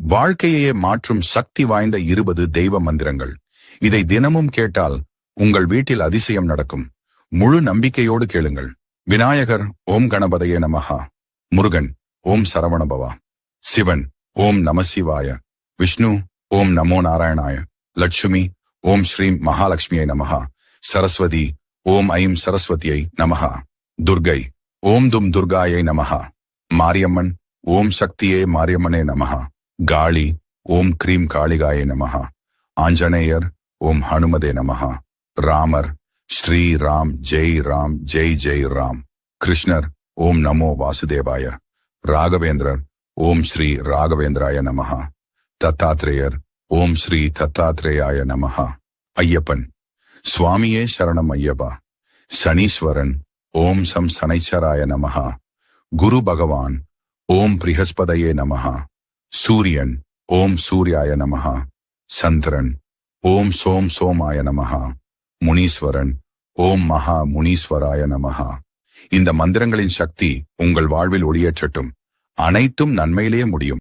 வாழ்க்கையே மாற்றும் சக்தி வாய்ந்த 20 தெய்வ மந்திரங்கள். இதை தினமும் கேட்டால் உங்கள் வீட்டில் அதிசயம் நடக்கும். முழு நம்பிக்கையோடு கேளுங்கள். விநாயகர் ஓம் கணபதையே நமஹா. முருகன் ஓம் சரவணபவா. சிவன் ஓம் நமசிவாய. விஷ்ணு ஓம் நமோ நாராயணாய. லட்சுமி ஓம் ஸ்ரீம் மகாலட்சுமியை நமஹா. சரஸ்வதி ஓம் ஐம் சரஸ்வதியை நமஹா. துர்கை ஓம் தும் துர்காயை நமஹா. மாரியம்மன் ஓம் சக்தியே மாரியம்மனே நமஹா. காளி ஓம் கிரீம் காளிகாயை நமஹா. ஆஞ்சநேயர் ஓம் ஹனுமதே நமஹா. ராமர் ஸ்ரீ ராம் ஜெய் ராம் ஜெய் ஜெய் ராம். கிருஷ்ணர் ஓம் நமோ வாசுதேவாய. ராகவேந்திரர் ஓம் ஸ்ரீ ராகவேந்திராய நமஹா. தத்தாத்ரேயர் ஓம் ஸ்ரீ தத்தாத்ரேயாய நமஹா. ஐயப்பன் சுவாமியே சரணம் ஐயப்பா. சனீஸ்வரன் ஓம் சம் சனைச்சராய நமஹா. குரு பகவான் ஓம் பிரிஹஸ்பதையே நமஹா. சூரியன் ஓம் சூர்யாய நமஹா. சந்திரன் ஓம் சோம் சோமாய நமஹா. முனீஸ்வரன் ஓம் மகா முனீஸ்வராய நமஹா. இந்த மந்திரங்களின் சக்தி உங்கள் வாழ்வில் ஒளியேற்றட்டும். அனைத்தும் நன்மையிலேயே முடியும்.